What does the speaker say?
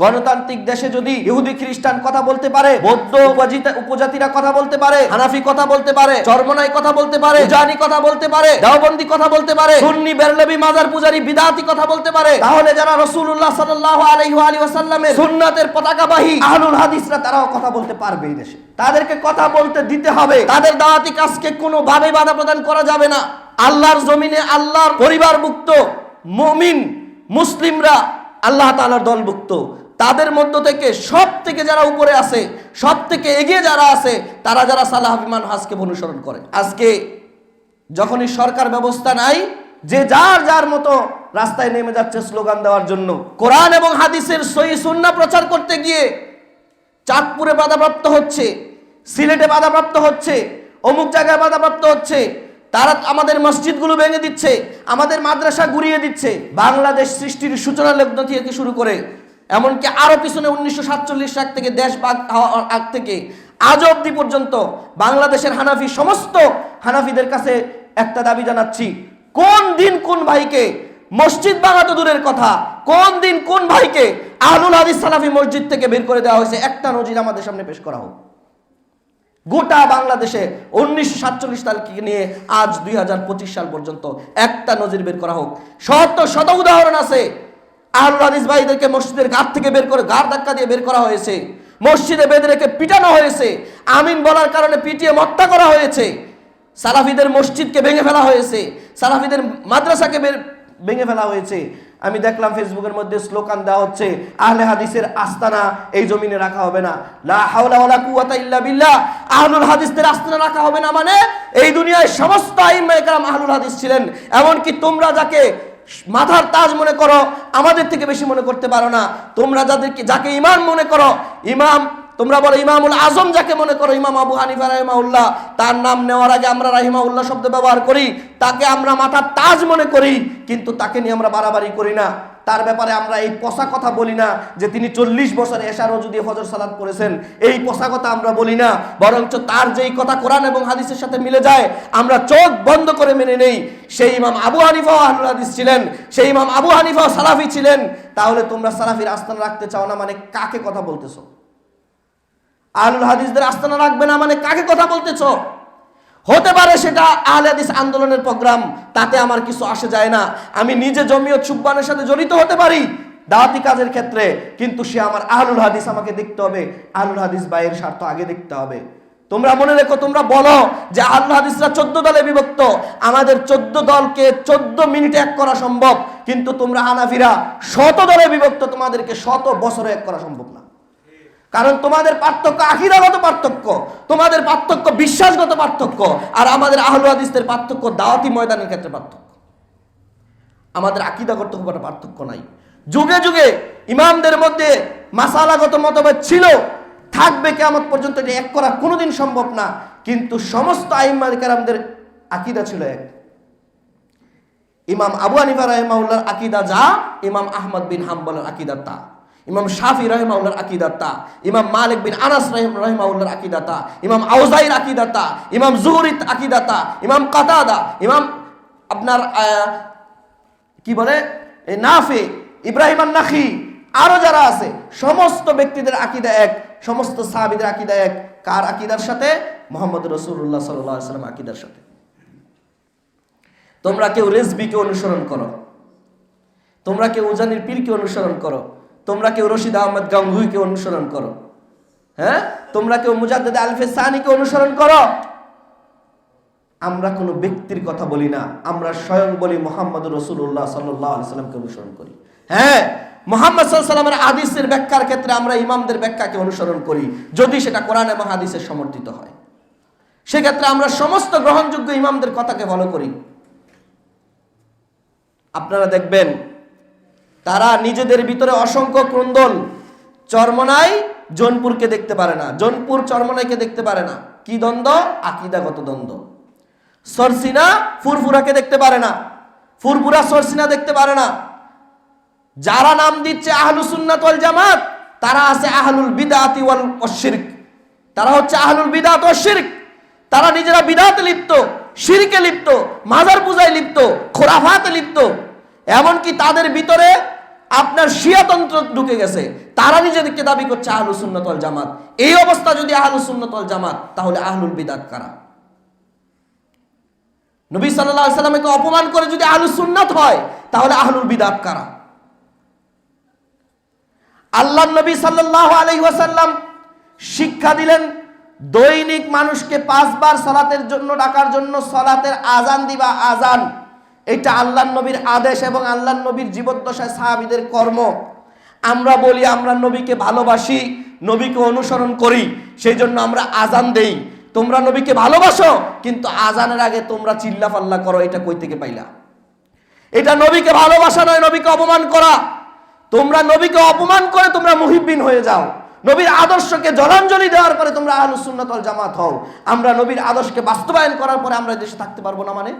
গণতান্ত্রিক দেশে যদি ইহুদি খ্রিস্টান কথা বলতে পারে, বৌদ্ধ উপজাতিরা কথা বলতে পারে, হানাফি কথা বলতে পারে, চরমনাই কথা বলতে পারে, উজানি কথা বলতে পারে, দেওবন্দি কথা বলতে পারে, সুন্নি বেরলভী মাজার পূজারী বিদআতি কথা বলতে পারে, তাহলে যারা রাসূলুল্লাহ সাল্লাল্লাহু আলাইহি ওয়াসাল্লামের সুন্নাতের পতাকাবাহী আহলুল হাদিসরা তারাও কথা বলতে পারবে এই দেশে। তাদেরকে কথা বলতে দিতে হবে। তাদের দাওয়াতি কাজকে কোনোভাবে বাধা প্রদান করা যাবে না। আল্লাহর জমিনে আল্লাহর পরিবারভুক্ত মুমিন মুসলিমরা আল্লাহ তাআলার দলভুক্ত। তাদের মধ্য থেকে সব থেকে যারা উপরে আছে, সব থেকে এগিয়ে যারা আছে, তারা যারা সালাফি মানহাজকে অনুসরণ করে। আজকে যখনই সরকার ব্যবস্থা নাই, যে যার যার মতো রাস্তায় নেমে যাচ্ছে স্লোগান দেওয়ার জন্য। কোরআন এবং হাদিসের সহিহ সুন্নাহ প্রচার করতে গিয়ে চাঁদপুরে বাধাপ্রাপ্ত হচ্ছে, সিলেটে বাধাপ্রাপ্ত হচ্ছে, অমুক জায়গায় বাধাপ্রাপ্ত হচ্ছে। তারা আমাদের মসজিদগুলো ভেঙে দিচ্ছে, আমাদের মাদ্রাসা গুড়িয়ে দিচ্ছে। বাংলাদেশ সৃষ্টির সূচনা লগ্ন থেকে শুরু করে এমনকি আরো পিছনে 1947 সাল থেকে দেশ ভাগ হওয়ার আগ থেকে আজ অবধি পর্যন্ত বাংলাদেশের হানাফি সমস্ত হানাফিদের কাছে একটা দাবি জানাচ্ছি, কোন দিন কোন ভাইকে মসজিদ ভাঙা তো দূরের কথা, কোন দিন কোন ভাইকে আহলুল হাদিস সালাফি মসজিদ থেকে বের করে দেওয়া হয়েছে, একটা নজির আমাদের সামনে পেশ করা হোক। গোটা বাংলাদেশে 1947 সাল থেকে নিয়ে আজ 2025 সাল পর্যন্ত একটা নজির বের করা হোক। শত শত উদাহরণ আছে। আহলুল হাদিস ভাইদেরকে মসজিদের ঘাট থেকে বের করে ঘাড় ধাক্কা দিয়ে বের করা হয়েছে, মসজিদে বেঁধে রেখে পিটানো হয়েছে, আমিন বলার কারণে পিটিয়ে হত্যা করা হয়েছে, সালাফিদের মসজিদকে ভেঙে ফেলা হয়েছে, সালাফিদের মাদ্রাসাকে ভেঙে ফেলা হয়েছে। আমি দেখলাম ফেসবুকের মধ্যে স্লোগান দেওয়া হচ্ছে, আহলে হাদিসের আস্তানা এই জমিনে রাখা হবে না, লা হাওলা ওয়ালা কুওয়াতা ইল্লা বিল্লাহ। আহলুল হাদিসদের আস্তানা রাখা হবে না মানে এই দুনিয়ায় সমস্ত আইম্মায়ে কেরাম আহলুল হাদিস ছিলেন। এমনকি তোমরা যাকে মাথার তাজ মনে করো, আমাদের থেকে বেশি মনে করতে পারো না। তোমরা যাকে ইমাম মনে করো, ইমাম তোমরা বলো ইমামুল আজম যাকে মনে করো, ইমাম আবু হানিফা রাহিমাহুল্লাহ, তার নাম নেওয়ার আগে আমরা রাহিমাহুল্লাহ শব্দ ব্যবহার করি, তাকে আমরা মাথার তাজ মনে করি, কিন্তু তাকে নিয়ে আমরা বাড়াবাড়ি করি না। তার ব্যাপারে আমরা এই পচা কথা বলি না যে তিনি 40 বছর এশা রোজু দিয়ে ফজর সালাত পড়েছেন, এই পচা কথা আমরা বলি না। বরঞ্চ তার যেই কথা কোরআন এবং হাদিসের সাথে মিলে যায় আমরা চোখ বন্ধ করে মেনে নেই। সেই ইমাম আবু হানিফা আহলুল হাদিস ছিলেন, সেই ইমাম আবু হানিফা সালাফি ছিলেন। তাহলে তোমরা সালাফির আস্তানা রাখতে চাও না মানে কাকে কথা বলতেছো? আহলুল হাদিসদের আস্তানা রাখবে না মানে কাকে কথা বলতেছো? হতে পারে সেটা আহলে হাদিস আন্দোলনের প্রোগ্রাম, তাতে আমার কিছু আসে যায় না। আমি নিজে জমিয়ত সুবহানের সাথে জড়িত হতে পারি দাওয়াতি কাজের ক্ষেত্রে, কিন্তু সে আমার আহলুল হাদিস, আমাকে দেখতে হবে আহলুল হাদিস ভাইয়ের স্বার্থ আগে দেখতে হবে। তোমরা মনে রেখো, তোমরা বলো যে আহলুল হাদিসরা 14 দলে বিভক্ত, আমাদের 14 দলকে 14 মিনিটে এক করা সম্ভব, কিন্তু তোমরা হানাফিরা 100 দলে বিভক্ত, তোমাদেরকে 100 বছরে এক করা সম্ভব না। কারণ তোমাদের পার্থক্য আকীদাগত পার্থক্য, তোমাদের পার্থক্য বিশ্বাসগত পার্থক্য, আর আমাদের আহলুল হাদিসদের পার্থক্য দাওয়াতি ময়দানের ক্ষেত্রে পার্থক্য। আমাদের আকীদাগত কোনো পার্থক্য নাই। যুগে যুগে ইমামদের মধ্যে মাসালাগত মতভেদ ছিল, থাকবে কিয়ামত পর্যন্ত, এটা এক করা কোনোদিন সম্ভব না। কিন্তু সমস্ত আইম্মায়ে কেরামদের আকীদা ছিল এক। ইমাম আবু হানিফা রাহিমাহুল্লাহর আকীদা যা, ইমাম আহমদ বিন হাম্বলের আকীদা তা, ইমাম শাফি রাহিমাহুল্লাহর আকীদা তা, ইমাম মালিক বিন আনাস রাহিমাহুল্লাহর আকীদা তা, ইমাম আউজাইর আকীদা তা, ইমাম যুহরির আকীদা তা, ইমাম কাতাদা, ইমাম আপনার কি বলে নাফি, ইব্রাহিম আন-নাখি, আরো যারা আছে সমস্ত ব্যক্তিদের আকীদা এক, সমস্ত সাহাবীদের আকীদা এক। কার আকীদার সাথে? মুহাম্মদ রাসূলুল্লাহ সাল্লাল্লাহু আলাইহি ওয়াসাল্লাম আকীদার সাথে। তোমরা কেউ রেজবিকে অনুসরণ করো, তোমরা কেউ উজানির পীরকে অনুসরণ করো, তোমরা কেউ রশিদ আহমদ গাঙ্গুহিকে অনুসরণ করো, হ্যাঁ, তোমরা কেউ মুজাদ্দিদ আলফে সানিকে অনুসরণ করো। আমরা কোনো ব্যক্তির কথা বলি না, আমরা স্বয়ং বলি মুহাম্মদ রাসূলুল্লাহ সাল্লাল্লাহু আলাইহি ওয়াসাল্লামকে অনুসরণ করি। হ্যাঁ, মুহাম্মদ সাল্লাল্লাহু আলাইহি ওয়াসাল্লামের হাদিসের ব্যাখ্যার ক্ষেত্রে আমরা ইমামদের ব্যাখ্যাকে অনুসরণ করি, যদি সেটা কোরআন এবং হাদিসের সমর্থিত হয়। সেক্ষেত্রে আমরা সমস্ত গ্রহণযোগ্য ইমামদের কথাকে ফলো করি। আপনারা দেখবেন তারা নিজেদের ভিতরে অসংখ্য ক্রন্দল। চরমনাই জোনপুরকে দেখতে পারে না, জোনপুর চরমনাইকে দেখতে পারে না। কি দ্বন্দ্ব? আকীদাগত দ্বন্দ্ব। সরসিনা ফুরফুরাকে দেখতে পারে না, ফুরফুরা সরসিনা দেখতে পারে না। যারা নাম দিচ্ছে আহলুস সুন্নাত ওয়াল জামাত, তারা আছে আহলুল বিদআতি ওয়াল শিরক। তারা হচ্ছে আহলুল বিদআত ওয়াল শিরক। তারা নিজেরা বিদআতে লিপ্ত, শিরকে লিপ্ত, মাজার পূজায় লিপ্ত, খুরাফাতে লিপ্ত। এমনকি তাদের ভিতরে আপনার শিয়াতন্ত্র ঢুকে গেছে, তারা নিজেদেরকে দাবি করছে আহলুস সুন্নাত ওয়াল জামাত। এই অবস্থা যদি আহলুস সুন্নাত ওয়াল জামাত, তাহলে আহলুল বিদআত কারা? নবী সাল্লাল্লাহু আলাইহি ওয়াসাল্লামকে অপমান করে যদি আহলুস সুন্নাত হয়, তাহলে আহলুল বিদআত কারা? আল্লাহর নবী সাল্লাল্লাহু আলাইহি ওয়াসাল্লাম শিক্ষা দিলেন, দৈনিক মানুষকে 5 বার সালাতের জন্য ডাকার জন্য সালাতের আজান দিবা। আজান এটা আল্লাহর নবীর আদেশ এবং আল্লাহর নবীর জীবদ্দশায় সাহাবীদের কর্ম। আমরা বলি আমরা নবীকে ভালোবাসি, নবীকে অনুসরণ করি, সেই জন্য আমরা আজান দেই। তোমরা নবীকে ভালোবাসো, কিন্তু আজানের আগে তোমরা চিল্লাফাল্লা করো, এটা কই থেকে পাইলা? এটা নবীকে ভালোবাসা নয়, নবীকে অপমান করা। তোমরা নবীকে অপমান করে তোমরা মুহিব্বিন হয়ে যাও। নবীর আদর্শকে জলাঞ্জলি দেওয়ার পরে তোমরা আহলুস সুন্নাত ওয়াল জামাত হও। আমরা নবীর আদর্শকে বাস্তবায়ন করার পরে আমরা দেশে থাকতে পারবো না মানে?